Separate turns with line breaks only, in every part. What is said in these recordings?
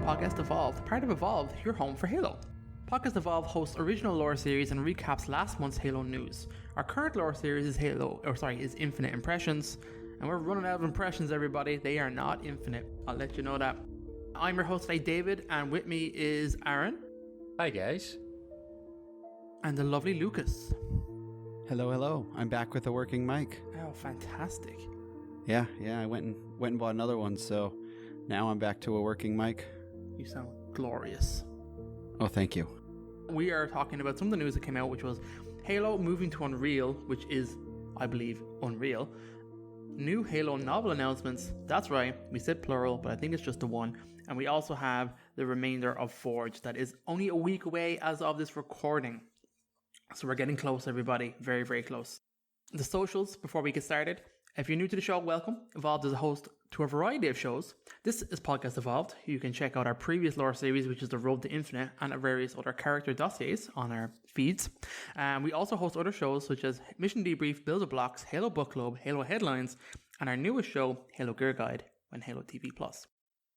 Podcast Evolved, part of Evolved, your home for Halo. Podcast Evolved hosts original lore series and recaps last month's Halo news. Our current lore series is is Infinite Impressions, and we're running out of impressions, everybody. They are not infinite. I'll let you know that. I'm your host today, David, and with me is Aaron.
Hi, guys.
And the lovely Lucas.
Hello. I'm back with a working mic.
Oh, fantastic.
Yeah. I went and bought another one, so now I'm back to a working mic.
You sound glorious.
Oh, thank you.
We are talking about some of the news that came out, which was Halo moving to Unreal, which is, I believe, Unreal. New Halo novel announcements. That's right, we said plural, but I think it's just the one. And we also have the remainder of Forge that is only a week away as of this recording. So we're getting close, everybody. Very, very close. The socials, before we get started. If you're new to the show, welcome. Evolved is a host to a variety of shows. This is Podcast Evolved. You can check out our previous lore series, which is The Road to Infinite, and our various other character dossiers on our feeds. We also host other shows such as Mission Debrief, Builder Blocks, Halo Book Club, Halo Headlines, and our newest show, Halo Gear Guide, on Halo TV+.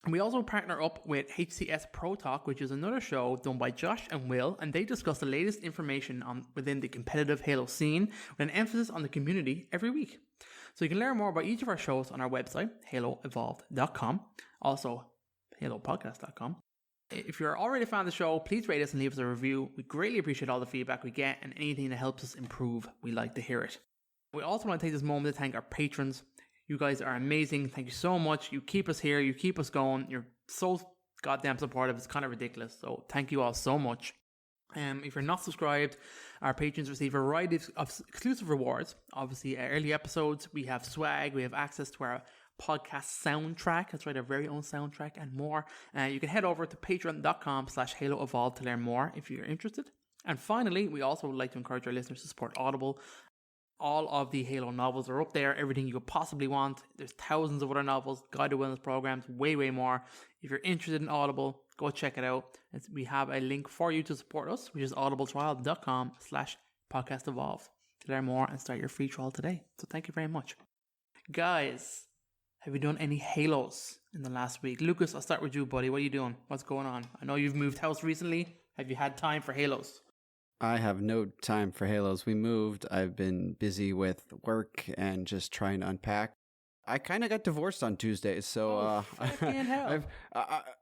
And we also partner up with HCS Pro Talk, which is another show done by Josh and Will, and they discuss the latest information within the competitive Halo scene with an emphasis on the community every week. So you can learn more about each of our shows on our website, haloevolved.com, also halopodcast.com. If you're already a fan of the show, please rate us and leave us a review. We greatly appreciate all the feedback we get, and anything that helps us improve, we like to hear it. We also want to take this moment to thank our patrons. You guys are amazing. Thank you so much. You keep us here. You keep us going. You're so goddamn supportive. It's kind of ridiculous. So thank you all so much. If you're not subscribed, our patrons receive a variety of exclusive rewards. Obviously, early episodes. We have swag. We have access to our podcast soundtrack. That's right, our very own soundtrack and more. You can head over to patreon.com/HaloEvolved to learn more if you're interested. And finally, we also would like to encourage our listeners to support Audible. All of the Halo novels are up there, everything you could possibly want. There's thousands of other novels, guided wellness programs, way more. If you're interested in Audible, go check it out. We have a link for you to support us, which is audibletrial.com/podcastevolve to learn more and start your free trial today. So thank you very much. Guys, have you done any Halos in the last week? Lucas, I'll start with you, buddy. What are you doing? What's going on? I know you've moved house recently. Have you had time for Halos?
I have no time for Halos. We moved. I've been busy with work and just trying to unpack. I kind of got divorced on Tuesday, so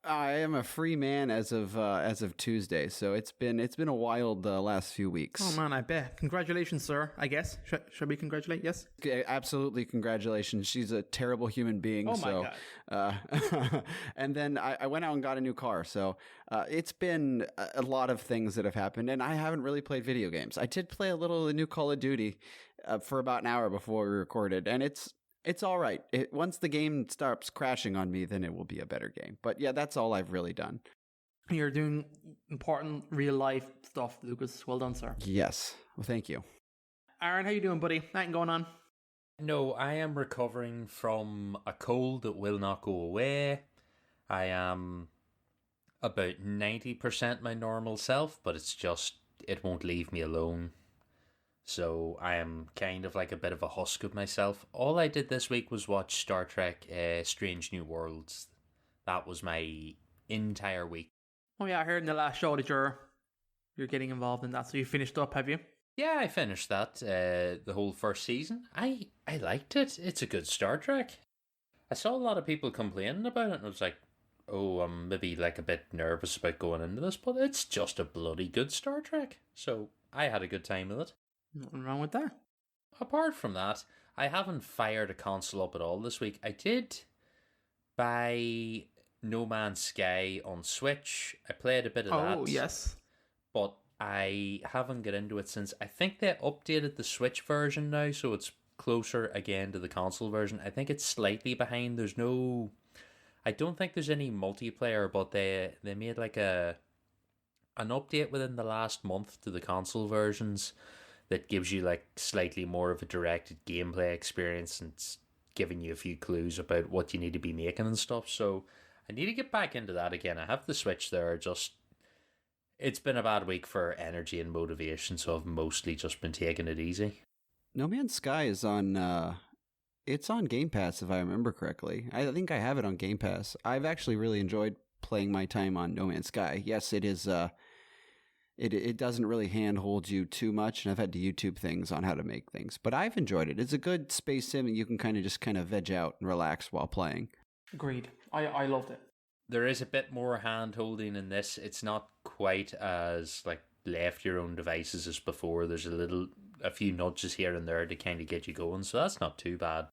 I am a free man as of Tuesday. So it's been a wild last few weeks.
Oh man, I bet. Congratulations, sir. I guess should we congratulate? Yes,
absolutely. Congratulations. She's a terrible human being.
Oh my
God. And then I went out and got a new car. So it's been a lot of things that have happened, and I haven't really played video games. I did play a little of the new Call of Duty for about an hour before we recorded, and it's all right. Once the game starts crashing on me, then it will be a better game. But yeah, that's all I've really done.
You're doing important real life stuff, Lucas. Well done, sir.
Yes. Well, thank you.
Aaron, how you doing, buddy? Nothing going on?
No, I am recovering from a cold that will not go away. I am about 90% my normal self, but it won't leave me alone. So I am kind of like a bit of a husk of myself. All I did this week was watch Star Trek Strange New Worlds. That was my entire week.
Oh yeah, I heard in the last show that you're getting involved in that. So you finished up, have you?
Yeah, I finished that, the whole first season. I liked it. It's a good Star Trek. I saw a lot of people complaining about it, and I was like, oh, I'm maybe like a bit nervous about going into this, but it's just a bloody good Star Trek. So I had a good time with it.
Nothing wrong with that.
Apart from that, I haven't fired a console up at all this week. I did buy No Man's Sky on Switch. I played a bit of that.
Oh, yes.
But I haven't got into it since. I think they updated the Switch version now, so it's closer again to the console version. I think it's slightly behind. I don't think there's any multiplayer, but they made like an update within the last month to the console versions that gives you like slightly more of a directed gameplay experience and it's giving you a few clues about what you need to be making and stuff. So I need to get back into that again. I have the Switch there, it's been a bad week for energy and motivation, so I've mostly just been taking it easy.
No Man's Sky is on it's on Game Pass if I remember correctly. I think I have it on Game Pass. I've actually really enjoyed playing my time on No Man's Sky. Yes, it is. It doesn't really handhold you too much, and I've had to YouTube things on how to make things, but I've enjoyed it. It's a good space sim, and you can kind of veg out and relax while playing.
Agreed. I loved it.
There is a bit more hand holding in this. It's not quite as like left your own devices as before. There's a few nudges here and there to kind of get you going, so that's not too bad.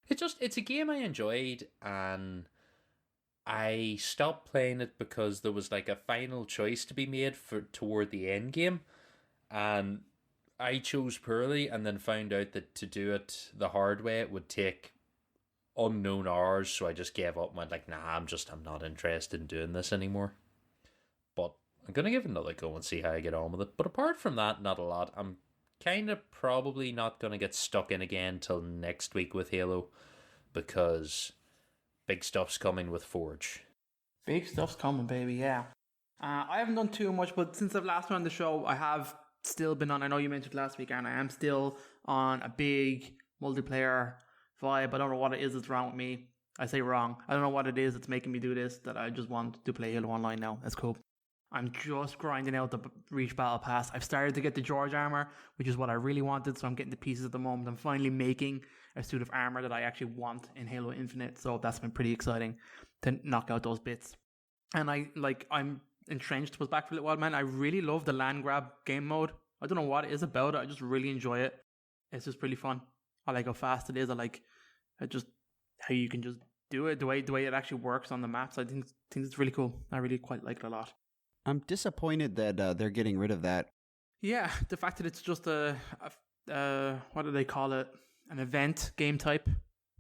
It's a game I enjoyed, and I stopped playing it because there was like a final choice to be made for toward the end game, and I chose poorly, and then found out that to do it the hard way it would take unknown hours, so I just gave up and went like, nah, I'm not interested in doing this anymore. But I'm gonna give it another go and see how I get on with it. But apart from that, not a lot. I'm kind of probably not gonna get stuck in again till next week with Halo, because big stuff's coming with Forge.
Big stuff's coming, baby, yeah. I haven't done too much, but since I've last been on the show, I have still been on, I know you mentioned last week, and I am still on a big multiplayer vibe. I don't know what it is that's wrong with me. I say wrong. I don't know what it is that's making me do this, that I just want to play Halo Online now. That's cool. I'm just grinding out the Reach Battle Pass. I've started to get the George armor, which is what I really wanted, so I'm getting the pieces at the moment. I'm finally making a suit of armor that I actually want in Halo Infinite, so that's been pretty exciting to knock out those bits. And I'm entrenched, was back for a little while, man. I really love the land grab game mode. I don't know what it is about it. I just really enjoy it. It's just really fun. I like how fast it is. I just how you can just do it, the way it actually works on the maps. I think it's really cool. I really quite like it a lot.
I'm disappointed that they're getting rid of that.
Yeah, the fact that it's just a what do they call it? An event game type.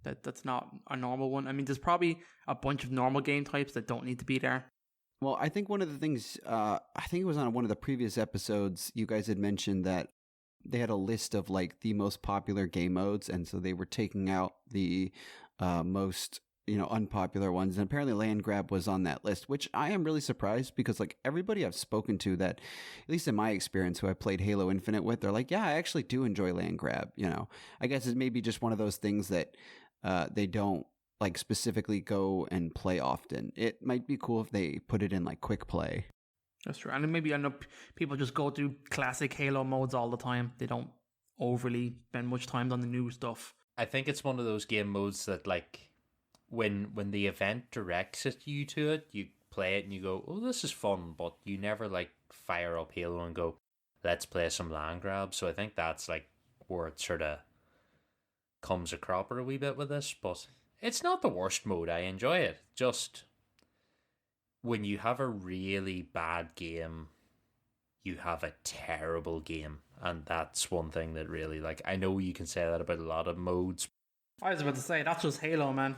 That's not a normal one. I mean, there's probably a bunch of normal game types that don't need to be there.
Well, I think one of the things, I think it was on one of the previous episodes, you guys had mentioned that they had a list of like the most popular game modes, and so they were taking out the most unpopular ones, and apparently land grab was on that list, which I am really surprised, because like everybody I've spoken to that, at least in my experience, who I played Halo Infinite with, they're like, yeah, I actually do enjoy land grab. I guess it's maybe just one of those things that they don't like specifically go and play often. It might be cool if they put it in like quick play.
That's true. And maybe I know people just go through classic Halo modes all the time. They don't overly spend much time on the new stuff.
I think it's one of those game modes that like when the event directs you to it, you play it and you go, oh, this is fun, but you never like fire up Halo and go, let's play some land grab. So I think that's like where it sort of comes a cropper a wee bit with this, but it's not the worst mode. I enjoy it. Just when you have a really bad game, you have a terrible game. And that's one thing that really, like, I know you can say that about a lot of modes.
I was about to say, that's just Halo, man.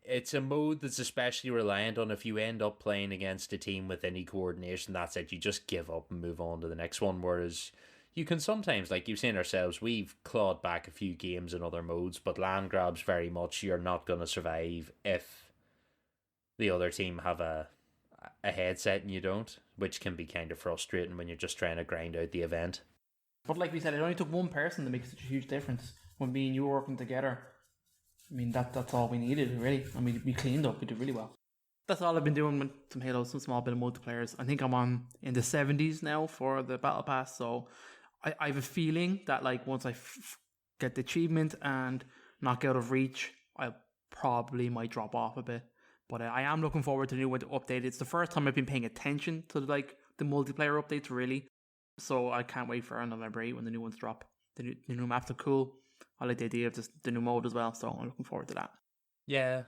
It's a mode that's especially reliant on if you end up playing against a team with any coordination, that's it. You just give up and move on to the next one. Whereas you can sometimes, like you've seen ourselves, we've clawed back a few games in other modes, but land grabs very much, you're not going to survive if the other team have a headset and you don't, which can be kind of frustrating when you're just trying to grind out the event.
But like we said, it only took one person to make such a huge difference. When me and you were working together, I mean, that's all we needed, really. I mean, we cleaned up, we did really well. That's all I've been doing with some Halo, some small bit of multiplayers. I think I'm on in the 70s now for the Battle Pass, so I have a feeling that like once I get the achievement and knock out of Reach, I probably might drop off a bit. But I am looking forward to the new one to update. It's the first time I've been paying attention to like the multiplayer updates, really. So I can't wait for November 8 when the new ones drop. The new maps are cool. I like the idea of the new mode as well, so I'm looking forward to that.
Yeah.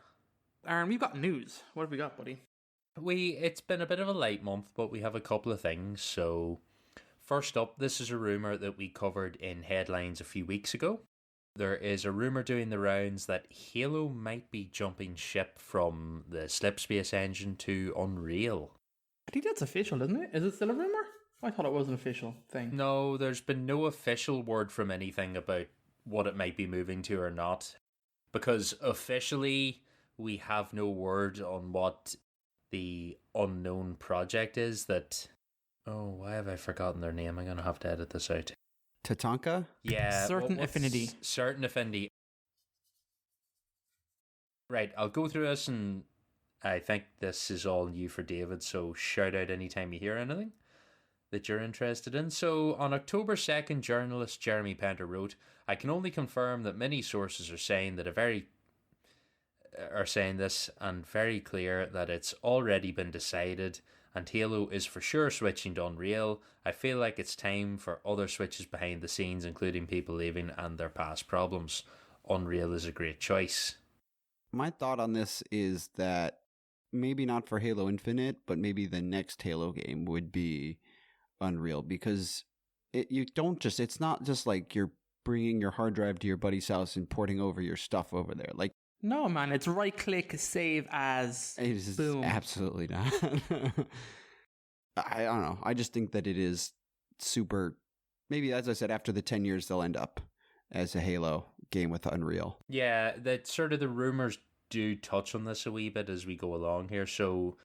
Aaron, we've got news. What have we got, buddy?
It's been a bit of a light month, but we have a couple of things. So first up, this is a rumour that we covered in headlines a few weeks ago. There is a rumour doing the rounds that Halo might be jumping ship from the Slipspace engine to Unreal.
I think that's official, isn't it? Is it still a rumour? I thought it was an official thing.
No, there's been no official word from anything about what it might be moving to or not. Because officially, we have no word on what the unknown project is that... Oh, why have I forgotten their name? I'm going to have to edit this out.
Tatanka?
Yeah.
Certain Affinity.
Certain Affinity. Right, I'll go through this and I think this is all new for David, so shout out anytime you hear anything that you're interested in. So on October 2nd, journalist Jeremy Penter wrote, "I can only confirm that many sources are saying this and very clear that it's already been decided and Halo is for sure switching to Unreal. I feel like it's time for other switches behind the scenes, including people leaving and their past problems. Unreal is a great choice."
My thought on this is that maybe not for Halo Infinite, but maybe the next Halo game would be Unreal, because it's not just like you're bringing your hard drive to your buddy's house and porting over your stuff over there. Like,
No, man, it's right click, save as.
it is
Boom.
absolutely not. I don't know. I just think that it is super. Maybe, as I said, after the 10 years, they'll end up as a Halo game with Unreal.
Yeah, that sort of the rumors do touch on this a wee bit as we go along here. So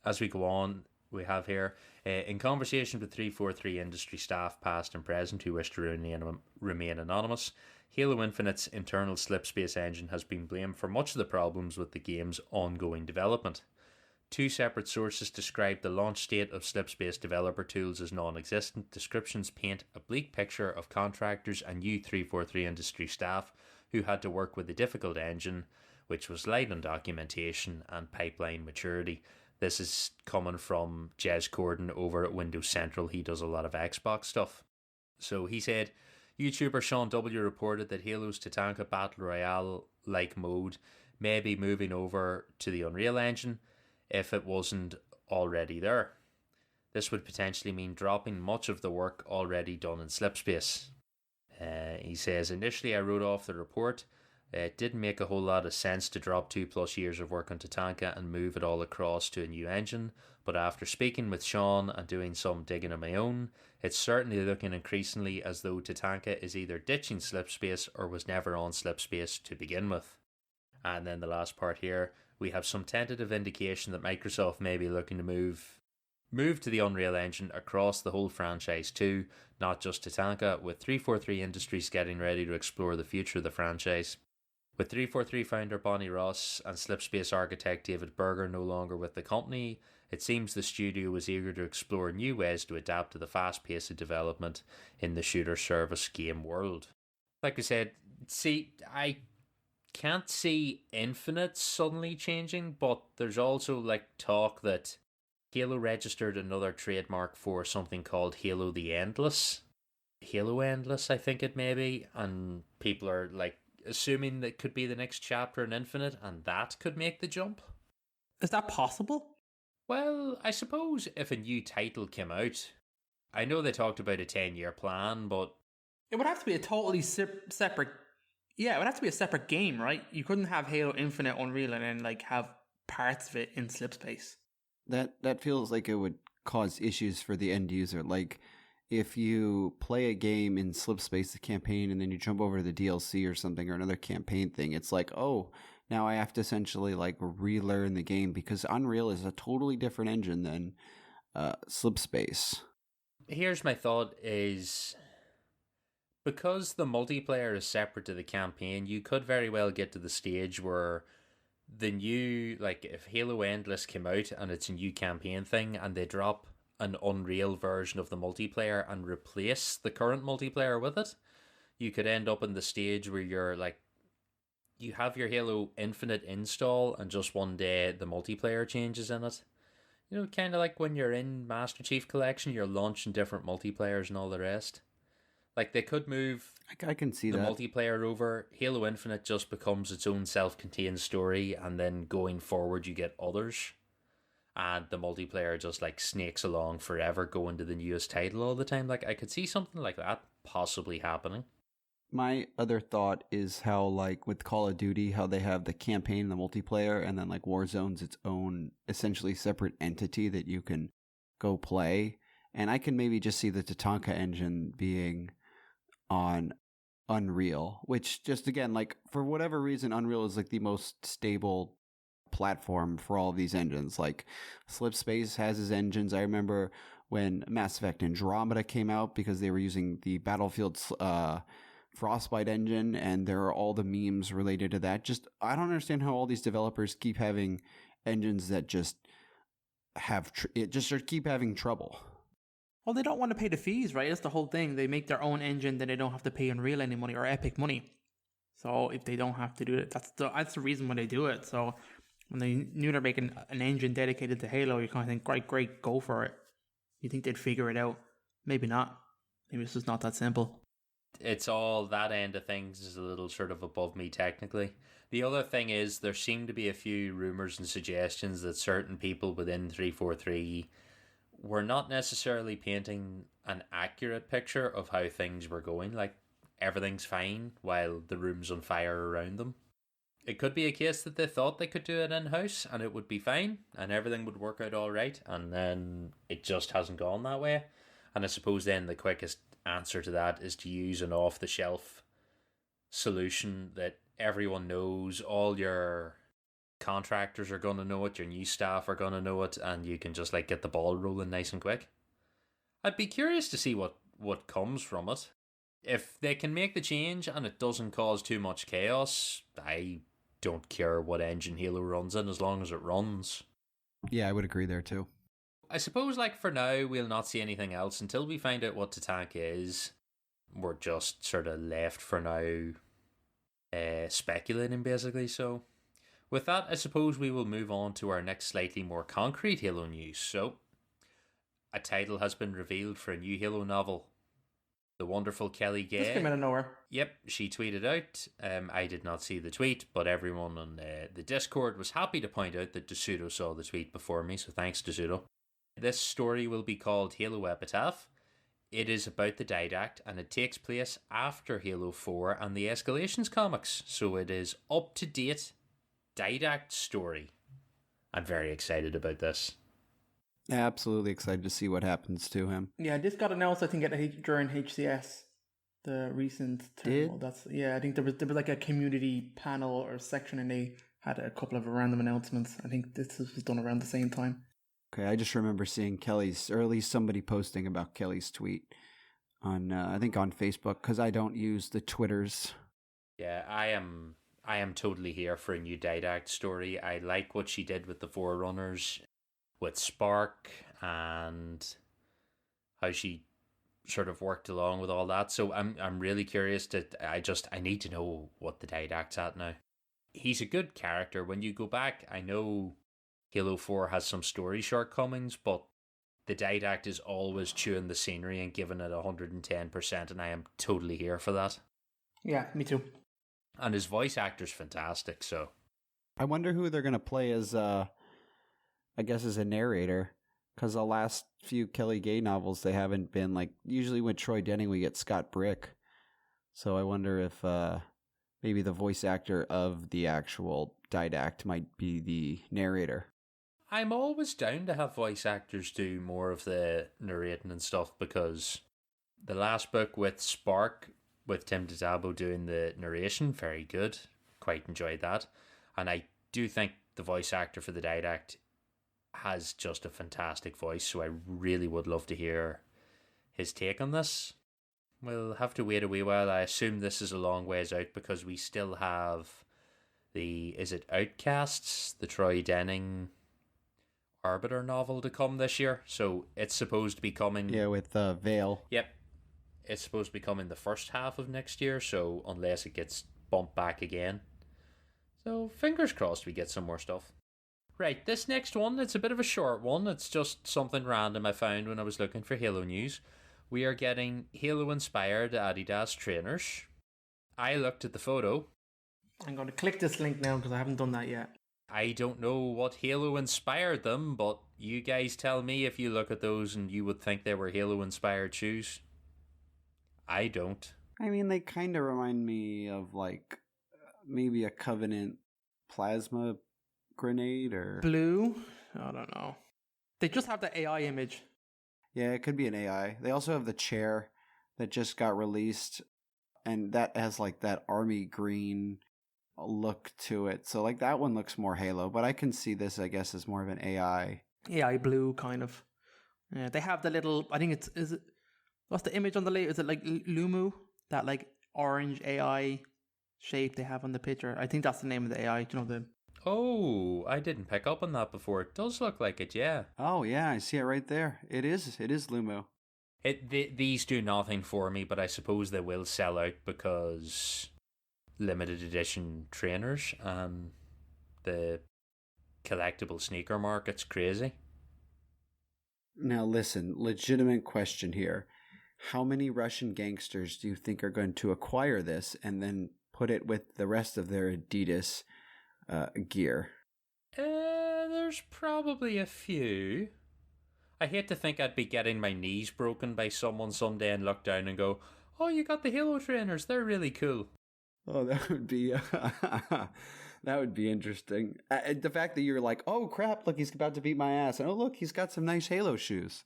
as we go on, we have here, in conversation with 343 industry staff, past and present, who wish to remain anonymous, Halo Infinite's internal slipspace engine has been blamed for much of the problems with the game's ongoing development. Two separate sources describe the launch state of slipspace developer tools as non-existent. Descriptions paint a bleak picture of contractors and new 343 industry staff who had to work with a difficult engine, which was light on documentation and pipeline maturity. This is coming from Jez Corden over at Windows Central. He does a lot of Xbox stuff. So he said, YouTuber Sean W. reported that Halo's Tatanka Battle Royale-like mode may be moving over to the Unreal Engine if it wasn't already there. This would potentially mean dropping much of the work already done in Slipspace. He says, initially I wrote off the report. It didn't make a whole lot of sense to drop 2+ years of work on Tatanka and move it all across to a new engine, but after speaking with Sean and doing some digging on my own, it's certainly looking increasingly as though Tatanka is either ditching Slipspace or was never on Slipspace to begin with. And then the last part here, we have some tentative indication that Microsoft may be looking to move to the Unreal Engine across the whole franchise too, not just Tatanka, with 343 Industries getting ready to explore the future of the franchise. With 343 founder Bonnie Ross and Slipspace architect David Berger no longer with the company, it seems the studio was eager to explore new ways to adapt to the fast pace of development in the shooter service game world. Like I said, I can't see Infinite suddenly changing, but there's also talk that Halo registered another trademark for something called Halo the Endless. Halo Endless, I think it may be, and people are assuming that could be the next chapter in Infinite, and that could make the jump.
Is that possible?
Well, I suppose if a new title came out, I know they talked about a 10-year plan, but
It would have to be a totally separate. Yeah, it would have to be a separate game, right? You couldn't have Halo Infinite Unreal and then have parts of it in Slipspace.
That feels like it would cause issues for the end user. Like, if you play a game in Slipspace, the campaign, and then you jump over to the DLC or something or another campaign thing, it's like, oh, now I have to essentially relearn the game, because Unreal is a totally different engine than Slipspace.
Here's my thought is, because the multiplayer is separate to the campaign, you could very well get to the stage where the new, if Halo Endless came out and it's a new campaign thing and they drop an Unreal version of the multiplayer and replace the current multiplayer with it, you could end up in the stage where you're you have your Halo Infinite install and just one day the multiplayer changes in it. You know, kind of like when you're in Master Chief Collection, you're launching different multiplayers and all the rest. They could move
I can see
the
that.
multiplayer over. Halo Infinite just becomes its own self-contained story, and then going forward you get others. And the multiplayer just snakes along forever, going to the newest title all the time. I could see something like that possibly happening.
My other thought is how, with Call of Duty, how they have the campaign and the multiplayer, and then Warzone's its own essentially separate entity that you can go play. And I can maybe just see the Tatanka engine being on Unreal, which just, again, for whatever reason, Unreal is the most stable platform for all of these engines. Slipspace has his engines. I remember when Mass Effect Andromeda came out, because they were using the Battlefield Frostbite engine, and there are all the memes related to that. Just, I don't understand how all these developers keep having engines that just have keep having trouble.
Well, they don't want to pay the fees, right? That's the whole thing. They make their own engine, then they don't have to pay Unreal any money or Epic money. So if they don't have to do it, that's the reason why they do it. So when they knew they're making an engine dedicated to Halo, you kind of think, great, go for it. You think they'd figure it out? Maybe not. Maybe it's just not that simple.
It's all that end of things is a little sort of above me technically. The other thing is there seem to be a few rumors and suggestions that certain people within 343 were not necessarily painting an accurate picture of how things were going. Like, everything's fine while the room's on fire around them. It could be a case that they thought they could do it in-house and it would be fine and everything would work out all right, and then it just hasn't gone that way. And I suppose then the quickest answer to that is to use an off-the-shelf solution that everyone knows. All your contractors are going to know it, your new staff are going to know it, and you can just like get the ball rolling nice and quick. I'd be curious to see what comes from it. If they can make the change and it doesn't cause too much chaos, I don't care what engine Halo runs in as long as it runs.
Yeah, I would agree there too.
I suppose, like, for now, we'll not see anything else until we find out what the tank is. We're just sort of left for now speculating, basically. So, with that, I suppose we will move on to our next slightly more concrete Halo news. So, a title has been revealed for a new Halo novel. The wonderful Kelly Gay.
Just came out of nowhere.
Yep, she tweeted out. I did not see the tweet, but everyone on the Discord was happy to point out that DeSudo saw the tweet before me, so thanks, DeSudo. This story will be called Halo Epitaph. It is about the Didact, and it takes place after Halo 4 and the Escalations comics, so it is up-to-date Didact story. I'm very excited about this.
Absolutely excited to see what happens to him.
Yeah, this got announced, I think, during HCS, the recent terminal. I think there was like a community panel or section, and they had a couple of random announcements. I think this was done around the same time.
Okay, I just remember seeing Kelly's, or at least somebody posting about Kelly's tweet on, I think on Facebook, because I don't use the Twitters.
Yeah, I am totally here for a new Didact story. I like what she did with the Forerunners, with Spark, and how she sort of worked along with all that. So I'm really curious I need to know what the Didact's at now. He's a good character. When you go back, I know Halo 4 has some story shortcomings, but the Didact is always chewing the scenery and giving it 110%, and I am totally here for that.
Yeah, me too.
And his voice actor's fantastic, so.
I wonder who they're going to play as, I guess, as a narrator, because the last few Kelly Gay novels, they haven't been, like, usually with Troy Denning, we get Scott Brick. So I wonder if maybe the voice actor of the actual Didact might be the narrator.
I'm always down to have voice actors do more of the narrating and stuff, because the last book with Spark, with Tim DiZabo doing the narration, very good. Quite enjoyed that. And I do think the voice actor for the Didact has just a fantastic voice, so I really would love to hear his take on this. We'll have to wait a wee while. I assume this is a long ways out because we still have is it Outcasts, the Troy Denning Arbiter novel to come this year. So it's supposed to be coming.
Yeah, with Vale.
Yep. It's supposed to be coming the first half of next year, so unless it gets bumped back again. So fingers crossed we get some more stuff. Right, this next one, it's a bit of a short one. It's just something random I found when I was looking for Halo news. We are getting Halo-inspired Adidas trainers. I looked at the photo.
I'm going to click this link now because I haven't done that yet.
I don't know what Halo inspired them, but you guys tell me if you look at those and you would think they were Halo-inspired shoes. I don't.
I mean, they kind of remind me of, like, maybe a Covenant plasma grenade or...
Blue? I don't know. They just have the AI image.
Yeah, it could be an AI. They also have the chair that just got released, and that has, like, that army green look to it. So, like, that one looks more Halo, but I can see this, I guess, as more of an AI.
AI blue, kind of. Yeah, they have the little... I think what's the image on the label? Is it, like, Lumu? That, like, orange AI shape they have on the picture. I think that's the name of the AI. Do you know the...
Oh, I didn't pick up on that before. It does look like it, yeah.
Oh yeah, I see it right there. It is Lumo.
These do nothing for me, but I suppose they will sell out because limited edition trainers and the collectible sneaker market's crazy.
Now listen, legitimate question here. How many Russian gangsters do you think are going to acquire this and then put it with the rest of their Adidas gear?
There's probably a few. I hate to think I'd be getting my knees broken by someone someday and look down and go, "Oh, you got the Halo trainers, they're really cool."
Oh, that would be that would be interesting. The fact that you're like, "Oh crap, look, he's about to beat my ass." And oh, look, he's got some nice Halo shoes.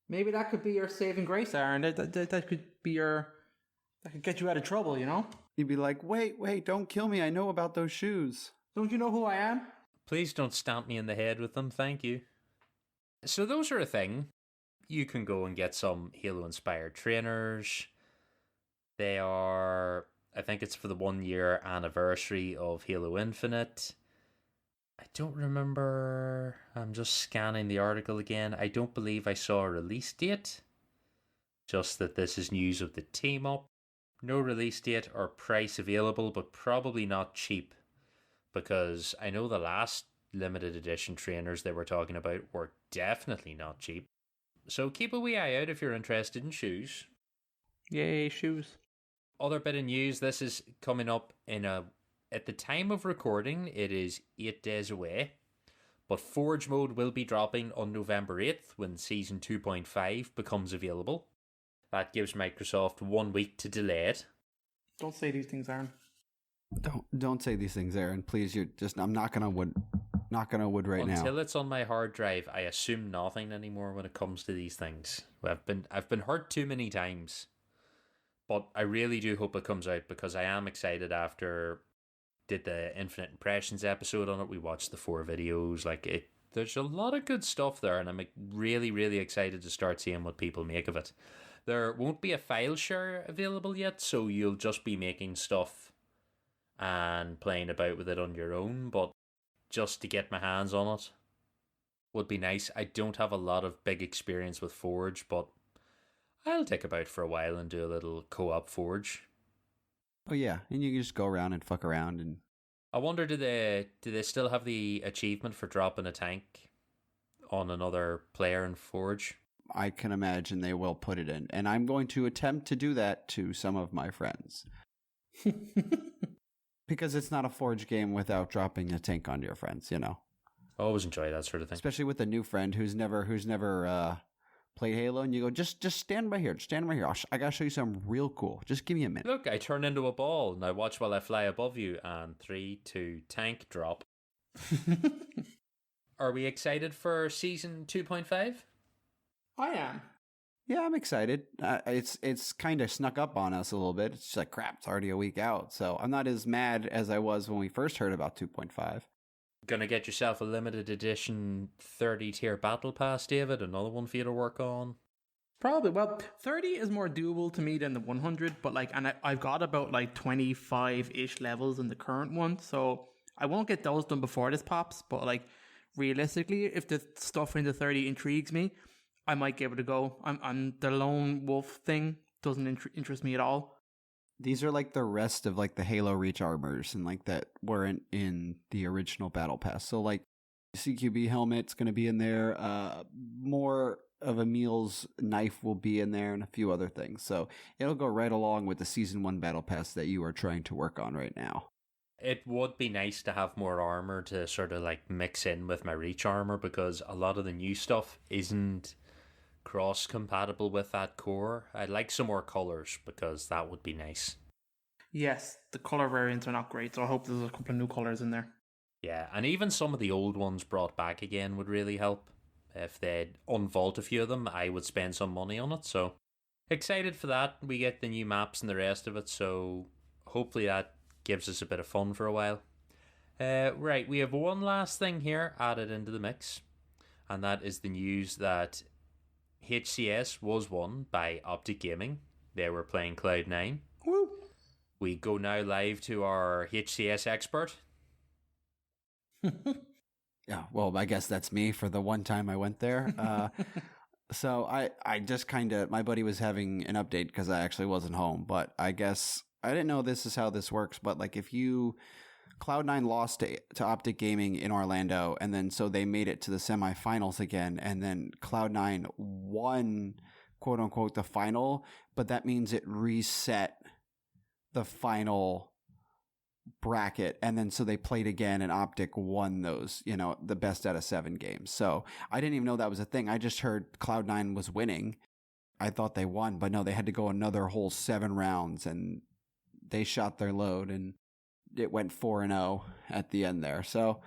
Maybe that could be your saving grace, Aaron. That could be that could get you out of trouble, you know?
You'd be like, wait, don't kill me. I know about those shoes.
Don't you know who I am?
Please don't stamp me in the head with them, thank you. So those are a thing. You can go and get some Halo-inspired trainers. They are, I think it's for the 1 year anniversary of Halo Infinite. I don't remember. I'm just scanning the article again. I don't believe I saw a release date. Just that this is news of the team up. No release date or price available, but probably not cheap. Because I know the last limited edition trainers they were talking about were definitely not cheap. So keep a wee eye out if you're interested in shoes.
Yay, shoes.
Other bit of news, this is coming up at the time of recording, it is 8 days away. But Forge Mode will be dropping on November 8th when Season 2.5 becomes available. That gives Microsoft 1 week to delay it.
Don't say these things, Aaron.
Don't say these things, Aaron. Please, I'm knocking on wood right now.
Until it's on my hard drive, I assume nothing anymore when it comes to these things. I've been hurt too many times. But I really do hope it comes out because I am excited after did the Infinite Impressions episode on it. We watched the 4 videos. There's a lot of good stuff there, and I'm really, really excited to start seeing what people make of it. There won't be a file share available yet, so you'll just be making stuff and playing about with it on your own, but just to get my hands on it would be nice. I don't have a lot of big experience with Forge, but I'll take about for a while and do a little co-op Forge.
Oh yeah, and you can just go around and fuck around. And
I wonder, do they still have the achievement for dropping a tank on another player in Forge?
I can imagine they will put it in, and I'm going to attempt to do that to some of my friends. Because it's not a Forge game without dropping a tank onto your friends, you know.
I always enjoy that sort of thing.
Especially with a new friend who's never played Halo, and you go, just stand by here. I gotta show you something real cool. Just give me a minute.
Look, I turn into a ball. Now watch while I fly above you. And 3, 2, tank drop. Are we excited for Season 2.5?
I am.
Yeah, I'm excited. It's kind of snuck up on us a little bit. It's just like, crap, it's already a week out. So I'm not as mad as I was when we first heard about 2.5.
Gonna get yourself a limited edition 30 tier battle pass, David? Another one for you to work on?
Probably. Well, 30 is more doable to me than the 100, but I've got about 25-ish levels in the current one, so I won't get those done before this pops, but realistically, if the stuff into 30 intrigues me, I might give it a go. I'm the lone wolf thing doesn't interest me at all.
These are the rest of the Halo Reach armors and that weren't in the original Battle Pass. So CQB helmet's going to be in there. More of Emil's knife will be in there and a few other things. So it'll go right along with the Season 1 Battle Pass that you are trying to work on right now.
It would be nice to have more armor to sort of mix in with my Reach armor because a lot of the new stuff isn't cross-compatible with that core. I'd like some more colors because that would be nice.
Yes, the color variants are not great, so I hope there's a couple of new colors in there.
Yeah, and even some of the old ones brought back again would really help. If they'd unvault a few of them, I would spend some money on it, so excited for that. We get the new maps and the rest of it, so hopefully that gives us a bit of fun for a while. Right, we have one last thing here added into the mix, and that is the news that HCS was won by Optic Gaming. They were playing Cloud9.
Woo!
We go now live to our HCS expert.
Yeah, well, I guess that's me for the one time I went there. So I just kind of, my buddy was having an update because I actually wasn't home, but I guess I didn't know this is how this works. But like if you, Cloud9 lost to Optic Gaming in Orlando, and then so they made it to the semifinals again, and then Cloud9 won, quote unquote, the final, but that means it reset the final bracket, and then so they played again, and Optic won those, the best out of 7 games. So I didn't even know that was a thing. I just heard Cloud9 was winning. I thought they won, but no, they had to go another whole 7 rounds, and they shot their load, and it went 4-0 at the end there. So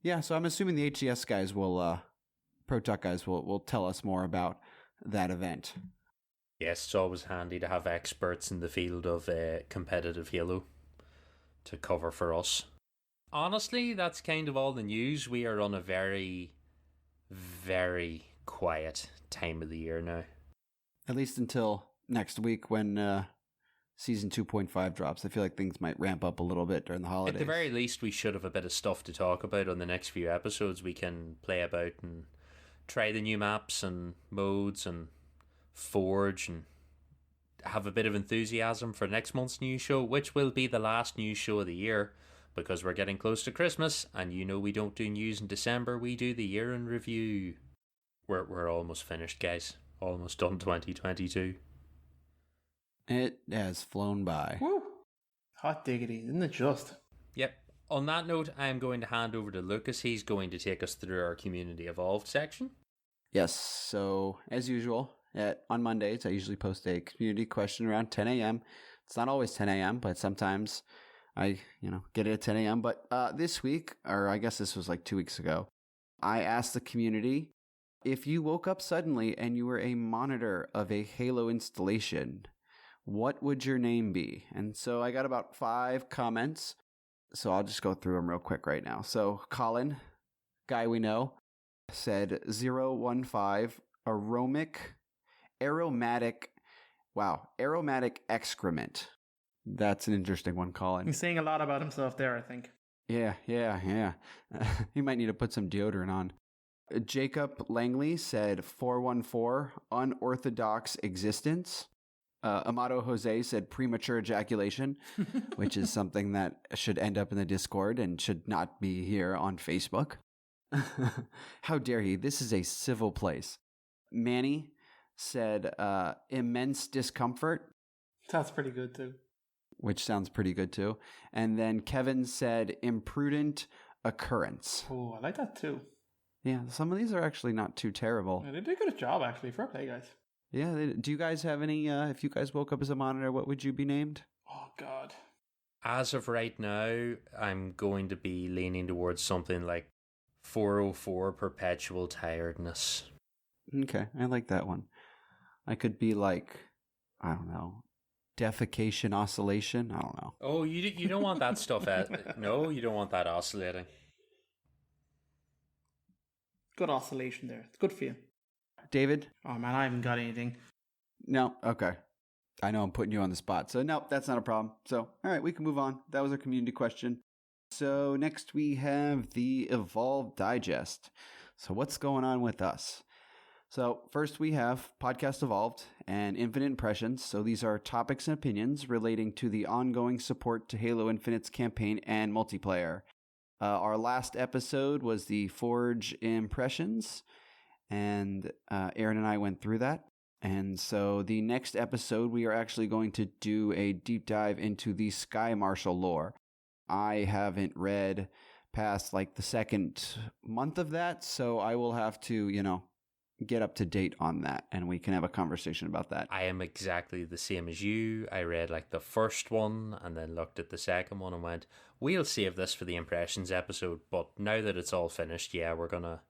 yeah, so I'm assuming the HCS guys will, Pro Tuck guys will tell us more about that event.
Yes, it's always handy to have experts in the field of competitive Halo to cover for us. Honestly, that's kind of all the news. We are on a very, very quiet time of the year now.
At least until next week when Season 2.5 drops. I feel like things might ramp up a little bit during the holidays.
At the very least, we should have a bit of stuff to talk about on the next few episodes. We can play about and try the new maps and modes and forge and have a bit of enthusiasm for next month's news show, which will be the last news show of the year because we're getting close to Christmas, and we don't do news in December, we do the year in review. We're almost finished, guys. Almost done 2022.
It has flown by.
Woo! Hot diggity, isn't it just?
Yep. On that note, I am going to hand over to Lucas. He's going to take us through our Community Evolved section.
Yes, so as usual, on Mondays, I usually post a community question around 10 a.m. It's not always 10 a.m., but sometimes I, get it at 10 a.m. But this week, or I guess this was like 2 weeks ago, I asked the community, if you woke up suddenly and you were a monitor of a Halo installation, what would your name be? And so I got about 5 comments, so I'll just go through them real quick right now. So Colin, guy we know, said 015 aromatic excrement. That's an interesting one, Colin.
He's saying a lot about himself there, I think.
Yeah. He might need to put some deodorant on. Jacob Langley said 414 unorthodox existence. Amato Jose said premature ejaculation, which is something that should end up in the Discord and should not be here on Facebook. How dare he? This is a civil place. Manny said immense discomfort.
That's pretty good too.
Which sounds pretty good too. And then Kevin said imprudent occurrence.
Oh, I like that too.
Yeah, some of these are actually not too terrible.
Yeah, they did a good job, actually. Fair play, guys.
Yeah, do you guys have any, if you guys woke up as a monitor, what would you be named?
Oh, God.
As of right now, I'm going to be leaning towards something like 404 perpetual tiredness.
Okay, I like that one. I could be like, I don't know, defecation oscillation? I don't know.
Oh, you don't want that stuff. No, you don't want that oscillating.
Good oscillation there. It's good for you.
David?
Oh, man, I haven't got anything.
No? Okay. I know I'm putting you on the spot. So, no, that's not a problem. So, all right, we can move on. That was our community question. So, next we have the Evolve Digest. So, what's going on with us? So, first we have Podcast Evolved and Infinite Impressions. So, these are topics and opinions relating to the ongoing support to Halo Infinite's campaign and multiplayer. Our last episode was the Forge Impressions, and Aaron and I went through that. And so the next episode, we are actually going to do a deep dive into the Sky Marshal lore. I haven't read past like the second month of that, so I will have to, get up to date on that, and we can have a conversation about that.
I am exactly the same as you. I read like the first one and then looked at the second one and went, we'll save this for the Impressions episode. But now that it's all finished, yeah, we're going to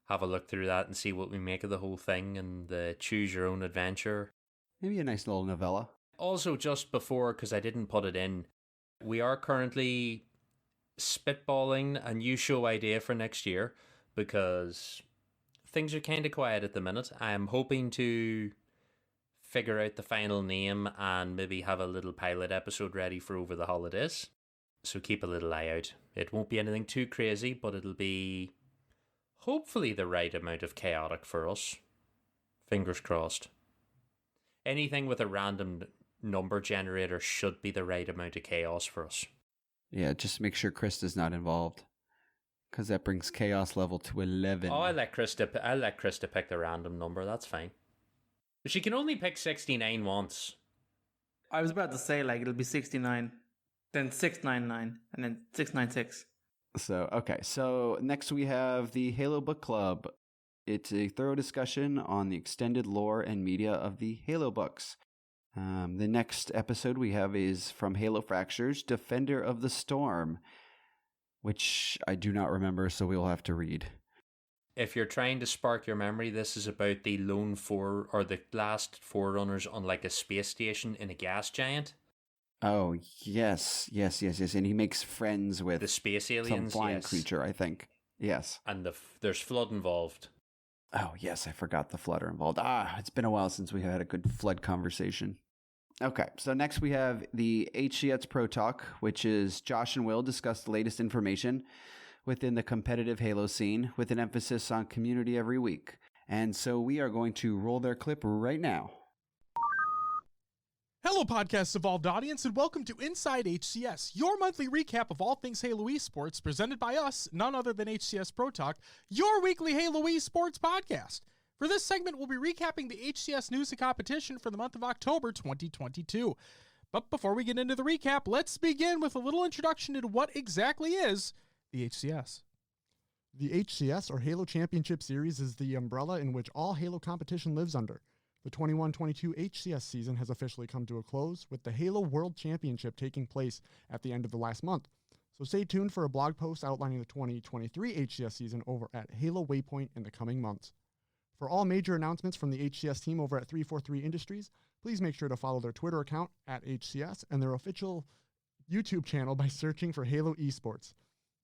have a look through that and see what we make of the whole thing and the choose your own adventure.
Maybe a nice little novella.
Also, just before, because I didn't put it in, we are currently spitballing a new show idea for next year because things are kind of quiet at the minute. I'm hoping to figure out the final name and maybe have a little pilot episode ready for over the holidays. So keep a little eye out. It won't be anything too crazy, but it'll be hopefully the right amount of chaotic for us. Fingers crossed. Anything with a random number generator should be the right amount of chaos for us.
Yeah, just make sure Krista's not involved, because that brings chaos level to 11.
Oh, I'll let Krista pick the random number. That's fine. But she can only pick 69 once.
I was about to say, like, it'll be 69, then 699, and then 696.
So next we have the Halo Book Club. It's a thorough discussion on the extended lore and media of the Halo books. The next episode we have is from Halo Fractures, Defender of the Storm, which I do not remember, so we'll have to read.
If you're trying to spark your memory, this is about the lone the last Forerunners on like a space station in a gas giant.
Oh, yes. And he makes friends with
the space aliens,
some flying creature, I think. Yes.
And there's flood involved.
Oh, yes, I forgot the flood are involved. It's been a while since we had a good flood conversation. Okay, so next we have the HCS Pro Talk, which is Josh and Will discuss the latest information within the competitive Halo scene with an emphasis on community every week. And so we are going to roll their clip right now.
Hello, Podcast's evolved audience, and welcome to Inside HCS, your monthly recap of all things Halo esports, presented by us, none other than HCS Pro Talk, your weekly Halo esports podcast. For this segment, we'll be recapping the HCS news and competition for the month of October 2022. But before we get into the recap, let's begin with a little introduction into what exactly is the HCS.
The HCS, or Halo Championship Series, is the umbrella in which all Halo competition lives under. The 21-22 HCS season has officially come to a close, with the Halo World Championship taking place at the end of the last month. So stay tuned for a blog post outlining the 2023 HCS season over at Halo Waypoint in the coming months. For all major announcements from the HCS team over at 343 Industries, please make sure to follow their Twitter account at HCS and their official YouTube channel by searching for Halo Esports.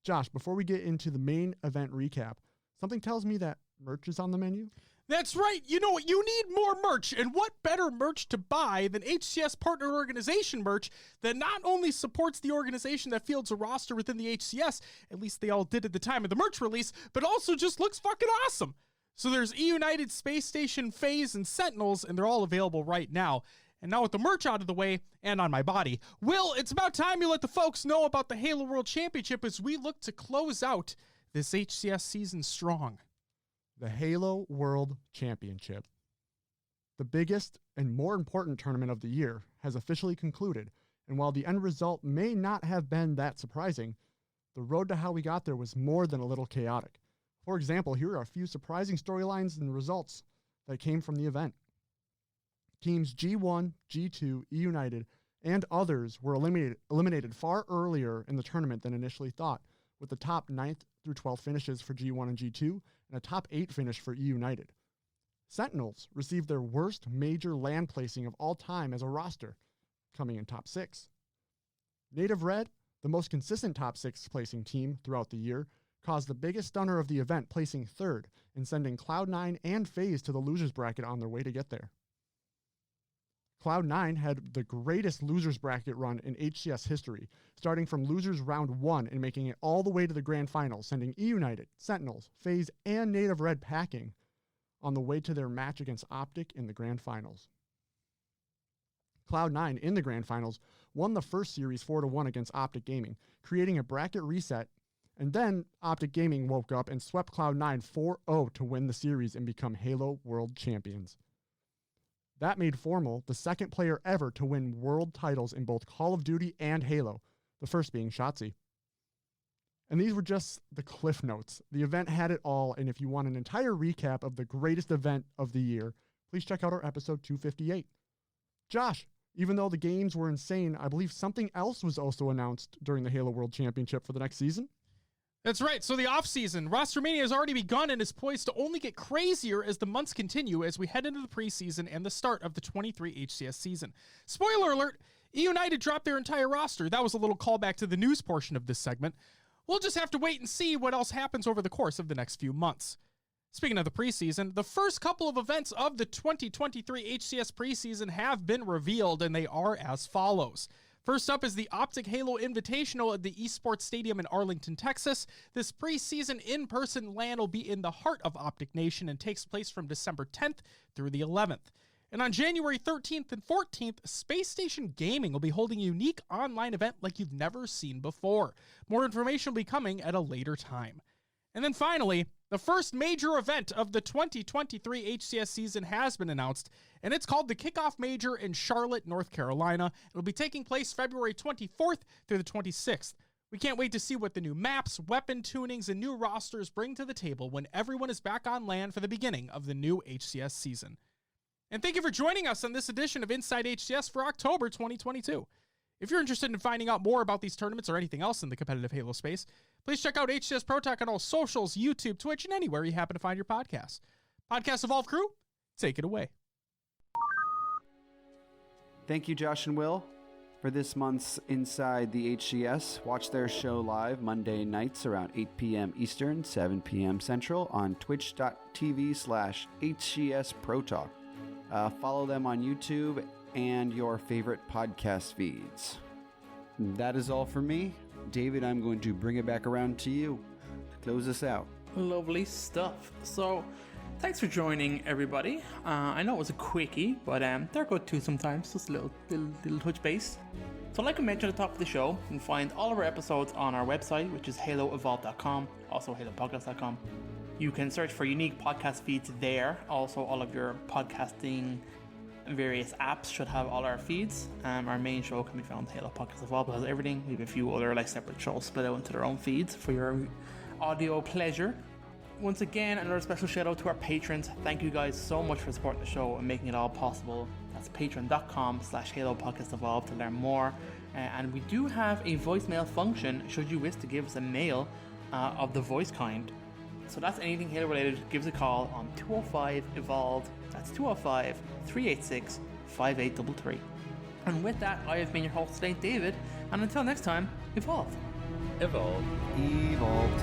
Josh, before we get into the main event recap, something tells me that merch is on the menu.
That's right. You know what? You need more merch. And what better merch to buy than HCS partner organization merch that not only supports the organization that fields a roster within the HCS, at least they all did at the time of the merch release, but also just looks fucking awesome. So there's E-United, Space Station, FaZe, and Sentinels, and they're all available right now. And now with the merch out of the way and on my body, Will, it's about time you let the folks know about the Halo World Championship as we look to close out this HCS season strong.
The Halo World Championship, the biggest and more important tournament of the year, has officially concluded, and while the end result may not have been that surprising, the road to how we got there was more than a little chaotic. For example, here are a few surprising storylines and results that came from the event. Teams G1, G2, E-United, and others were eliminated far earlier in the tournament than initially thought, with the top 9th through 12th finishes for G1 and G2, and a top 8 finish for E-United. Sentinels received their worst major LAN placing of all time as a roster, coming in top 6. Native Red, the most consistent top 6 placing team throughout the year, caused the biggest stunner of the event, placing 3rd and sending Cloud9 and FaZe to the losers bracket on their way to get there. Cloud9 had the greatest losers bracket run in HCS history, starting from losers round 1 and making it all the way to the grand finals, sending E-United, Sentinels, FaZe, and Native Red packing on the way to their match against Optic in the grand finals. Cloud9 in the grand finals won the first series 4-1 against Optic Gaming, creating a bracket reset, and then Optic Gaming woke up and swept Cloud9 4-0 to win the series and become Halo World Champions. That made Formal the second player ever to win world titles in both Call of Duty and Halo, the first being Shotzi. And these were just the cliff notes. The event had it all, and if you want an entire recap of the greatest event of the year, please check out our episode 258. Josh, even though the games were insane, I believe something else was also announced during the Halo World Championship for the next season?
That's right. So the offseason, Rostermania has already begun and is poised to only get crazier as the months continue as we head into the preseason and the start of the 23 HCS season. Spoiler alert, E-United dropped their entire roster. That was a little callback to the news portion of this segment. We'll just have to wait and see what else happens over the course of the next few months. Speaking of the preseason, the first couple of events of the 2023 HCS preseason have been revealed, and they are as follows. First up is the Optic Halo Invitational at the Esports Stadium in Arlington, Texas. This preseason in-person LAN will be in the heart of Optic Nation and takes place from December 10th through the 11th. And on January 13th and 14th, Space Station Gaming will be holding a unique online event like you've never seen before. More information will be coming at a later time. And then finally, the first major event of the 2023 HCS season has been announced, and it's called the Kickoff Major in Charlotte, North Carolina. It'll be taking place February 24th through the 26th. We can't wait to see what the new maps, weapon tunings, and new rosters bring to the table when everyone is back on LAN for the beginning of the new HCS season. And thank you for joining us on this edition of Inside HCS for October 2022. If you're interested in finding out more about these tournaments or anything else in the competitive Halo space, please check out HCS Pro Talk on all socials, YouTube, Twitch, and anywhere you happen to find your podcasts. Podcast Evolve crew, take it away.
Thank you, Josh and Will, for this month's Inside the HCS. Watch their show live Monday nights around 8 p.m. Eastern, 7 p.m. Central on twitch.tv/HCS Pro Talk. Follow them on YouTube and your favorite podcast feeds. That is all for me. David, I'm going to bring it back around to you. Close us out.
Lovely stuff. So, thanks for joining, everybody. I know it was a quickie, but they're good too sometimes. Just a little touch base. So, like I mentioned at the top of the show, you can find all of our episodes on our website, which is haloevolve.com, also halopodcast.com. You can search for unique podcast feeds there. Also, all of your podcasting various apps should have all our feeds. Our main show can be found Halo Podcast Evolve, has everything. We have a few other separate shows split out into their own feeds for your audio pleasure. Once again, another special shout out to our patrons. Thank you guys so much for supporting the show and making it all possible. That's patreon.com/Halo Podcast Evolve to learn more. And we do have a voicemail function should you wish to give us a mail of the voice kind. So that's anything Halo related. Give us a call on 205 Evolved. That's 205-386-5833. And with that, I have been your host today, David. And until next time, evolve.
Evolve.
Evolved.